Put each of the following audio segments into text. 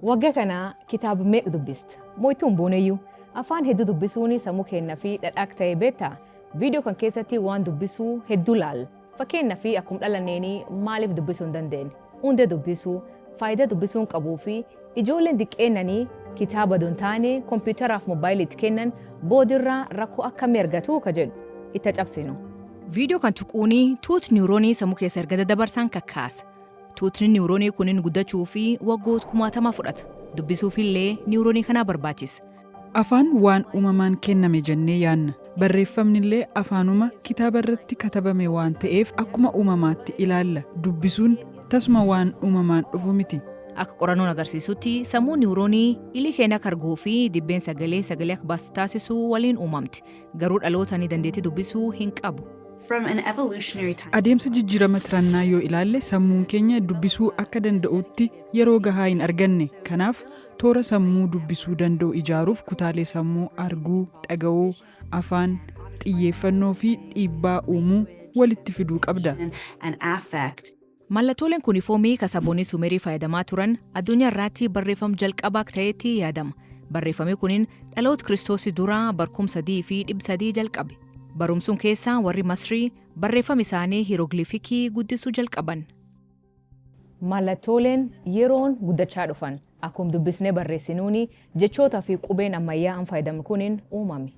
Wagga kana kitaaba meeqa dubbiste? Mo'ituun booneyyuu afaan hedduu dubbisuun sammuu keenyaa fi dhadhaaq ta'ee beektaa? Viidiyoo kan keessatti waan dubbisuu hedduu laal. Fakkeenyaa fi akkuma dhalanneenii maaliif dubbisuu hin dandeenye? Hundee dubbisuu, faayidaa dubbisuun qabuu fi ijoolleen diqqeennanii kitaaba don taane kompiitaraaf moobaayiliitti kennan boodirraa rakkoo akkamii argatu ka jedhu itti cabsinu. Viidiyoo kan tuquuni tuut niwuroonii sammuu keessa erga daddabarsan kakkaasa. Tuutni niwuroonii kunin guddachuu fi waggoota 10,000 fudhata. Dubbisuufillee niwuroonii kanaa barbaachisa. Afaan waan uumamaan kenname jennee yaanna. Barreeffamnillee afaanuma kitaaba irratti katabame waan ta'eef akkuma uumamaatti ilaalla. Dubbisuun tasuma waan uumamaan dhufu miti. Akka qorannoon agarsiisutti sammuu niwuroonii ilii keenya akka arguu fi dibbeen sagalee akka baasu taasisuu waliin uumamti. Garuu dhalootaan dandeettii dubbisuu hin qabu. Adeemsa jijjiirama tirannaa yoo ilaalle sammuun keenya dubbisuu akka danda'utti yeroo gahaa hin arganne. Kanaaf toora sammuu dubbisuu danda'u ijaaruuf kutaalee sammuu arguu, dhaga'uu, afaan, xiyyeeffannoo fi dhiibbaa uumuu walitti fiduu qabda. Mallattooleen kunifoomii kasaboonni sumeerii fayyadamaa turan addunyaa irratti barreeffama jalqabaa ta'etti yaadama. Barreeffamni kunin dhaloota Kiristoosii duraa barkumsa 300 jalqabe. Barumsuun keessaa warri Masrii barreeffama isaanii hieroglifikii guddisuu jalqaban. Mallattooleen yeroon guddachaa dhufan akkuma dubbisnee barreessinuuni jechootaa fi qubeen ammayyaa fayyadamu kunin uumame.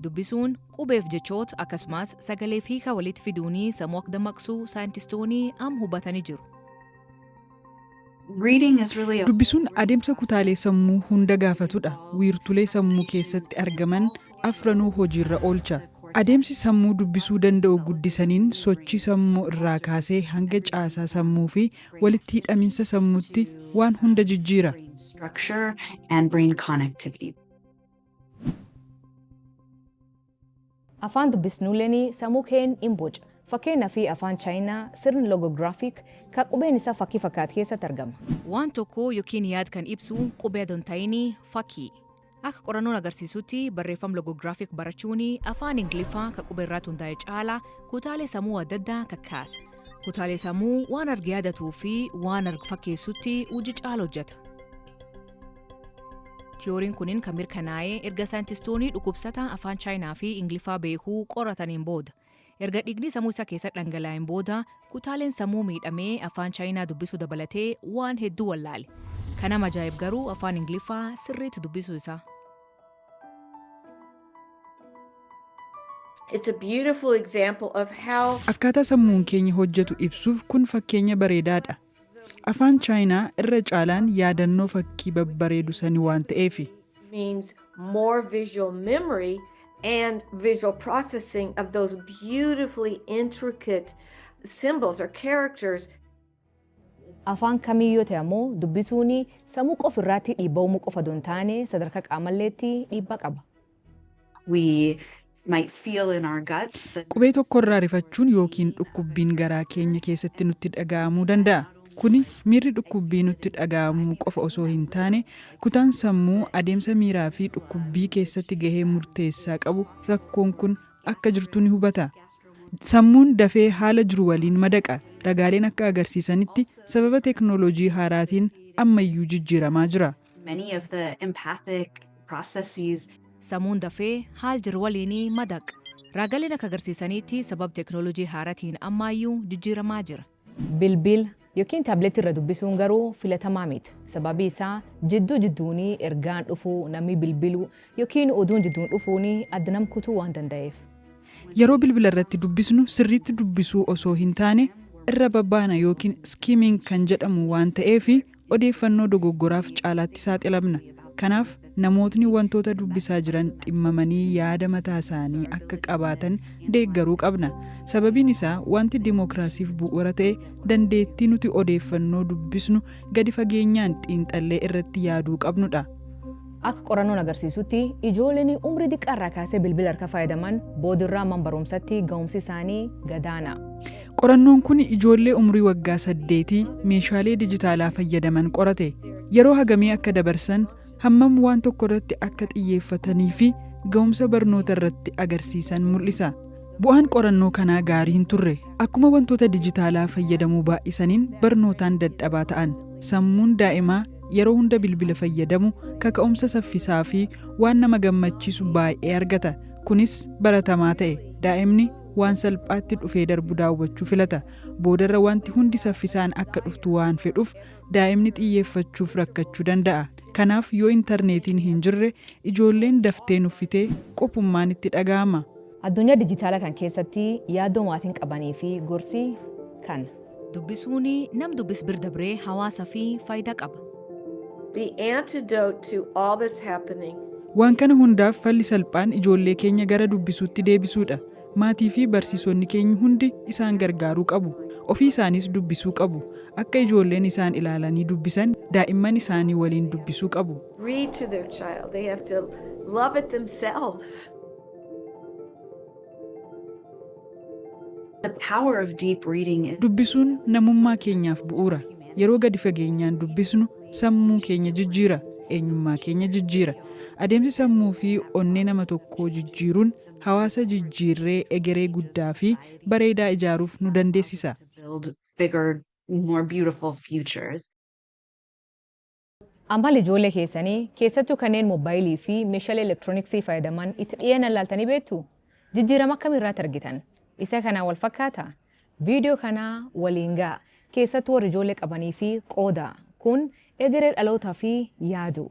Dubbisuun qubeef jechoota akkasumas sagalee fi walitti fiduunii sammuu akka dammaqsuu saayintistoonni hubatanii jiru. Dubbisuun adeemsa kutaalee sammuu hunda gaafatudha. Wiirtulee sammuu keessatti argaman afranuu hojiirra oolcha. Adeemsi sammuu dubbisuu danda'u guddisaniin sochii sammuu irraa kaasee hanga caasaa sammuu fi walitti hidhaminsa sammuutti waan hunda jijjiira. Afaan dubbisnuuleen sammuu keenya hin boca. Fakkeenyaa fi afaan Chaayinaa sirni loogogiraafiik kan qubeen isaa fakkii fakkaatu keessatti argama. Waan tokko yookiin yaad kan ibsu qubee adon ta'inii fakkii. Akka qorannoon agarsiisutti barreeffama loogogiraafiik barachuun afaan Ingiliffaa kan qubee irratti hundaa'e caalaa kutaalee sammuu adda addaa kakkaasa. Kutaalee sammuu waan arge yaadatuu fi waan argu fakkeessutti hojii caala hojjeta. Tiyooriin kunin kan mirkanaa'ee erga saayintistoonni dhukkubsataa afaan Chaayinaa fi Ingiliffaa beekuu qorataniin booda. Erga dhiigni sammuu isaa keessatti dhangala'een booda kutaaleen sammuu miidhamee afaan Chaayinaa dubbisuu dabalatee waan hedduu wallaale. Kana ajaa'ib garuu afaan Ingiliffaa sirriitti dubbisuu isaa. Akkaataa sammuun keenya hojjetu ibsuuf kun fakkeenya bareedaadha. Afaan Chaayinaa irra caalaan yaadannoo fakkii babbareedu sani waan ta'eef. And visual processing of those beautifully intricate symbols or characters. Afaan kamiyyuu ta'e ammoo dubbisuun sammuu qofa irratti dhiibbaa uumuu qofa don taane sadarkaa qaamalleetti dhiibbaa qaba. Qubee tokko irraa rifachuun yookiin dhukkubbiin garaa keenya keessatti nutti dhaga'amuu danda'a. Kuni miirri dhukkubbii nutti dhaga'amuu qofa osoo hin taane kutaan sammuu adeemsa miiraa fi dhukkubbii keessatti gahee murteessaa qabu rakkoon kun akka jirtu ni hubata. Sammuun dafee haala jiru waliin madaqa. Ragaaleen akka agarsiisanitti sababa teknooloojii haaraatiin ammayyuu jijjiiramaa jira. Sammuun dafee haala jiru waliin madaqa. Ragaaleen akka agarsiisanitti sababa teknooloojii haaraatiin ammayyuu jijjiiramaa jira. Bilbil yookiin taabileetii irra dubbisuun garuu filatamaa miti. Sababii isaa jidduun ergaan dhufuu namni bilbiluu yookiin oduun jidduun dhufuun adda nam kutuu waan danda'eef. Yeroo bilbila irratti dubbisnu sirriitti dubbisuu osoo hin taane irra babbaana yookiin skiiming kan jedhamu waan ta'eef odeeffannoo dogoggoraaf caalaatti saaxilamna. Kanaaf namootni wantoota dubbisaa jiran dhimmamanii yaada mataa isaanii akka qabaatan deeggaruu qabna. Sababiin isaa wanti dimookiraasiif bu'uura ta'e dandeettii nuti odeeffannoo dubbisnu gadi fageenyaan xiinxallee irratti yaaduu qabnudha. Akka qorannoon agarsiisutti ijoolleen umrii xiqqaarraa kaasee bilbila harka fayyadaman boodirraa mana barumsatti ga'umsi isaanii gadaana. Qorannoon kun ijoollee umrii waggaa 8 meeshaalee dijitaalaa fayyadaman qorate. Yeroo hagamii akka dabarsan hammam waan tokko irratti akka xiyyeeffatanii fi ga'umsa barnoota irratti agarsiisan mul'isa. Bu'aan qorannoo kanaa gaarii hin turre. Akkuma wantoota dijitaalaa fayyadamuu baay'isaniin barnootaan dadhabaa ta'an. sammuun daa'imaa yeroo hunda bilbila fayyadamu kaka'umsa saffisaa fi waan nama gammachiisu baay'ee argata. Kunis baratamaa ta'e daa'imni waan salphaatti dhufee darbu daawwachuu filata. Boodarra wanti hundi saffisaan akka dhuftu waan fedhuuf daa'imni xiyyeeffachuuf rakkachuu danda'a. Kanaaf yoo intarneetiin hin jirre ijoolleen daftee nuffitee qophummaan itti dhaga'ama. Addunyaa dijitaalaa kan keessatti yaaddoo maatiin qabanii fi gorsi kan dubbisuun nam dubbis birdabree hawaasaa fi faayidaa qaba. The antidote to all this happening Waan kana hundaaf falli salphaan ijoollee keenya gara dubbisuutti deebisuudha. Maatii fi barsiisonni keenya hundi isaan gargaaruu qabu. Ofii isaanis dubbisuu qabu. Akka ijoolleen isaan ilaalanii dubbisan daa'imman isaanii waliin dubbisuu qabu. read to their child. They have to love it themselves. The power of deep reading is Dubbisuun namummaa keenyaaf bu'uura. Yeroo gadi fageenyaan dubbisnu sammuu keenya jijjiira, eenyummaa keenya jijjiira. Adeemsi sammuu fi onnee nama tokkoo jijjiiruun hawaasa jijjiirree egeree guddaa fi bareedaa ijaaruuf nu dandeessisa. to build bigger, more beautiful futures. Ammal ijoollee keessanii keessattuu kanneen moobaayilii fi meeshaalee elektirooniksii fayyadaman itti dhiyeenya laaltanii beektu? Jijjiirama akkamiirraatti argitan? Isa kanaan wal fakkaata? Viidiyoo kanaa waliin ga'a. Keessattuu warri ijoollee qabanii fi qooda. Kun egeree dhalootaa fi yaadu.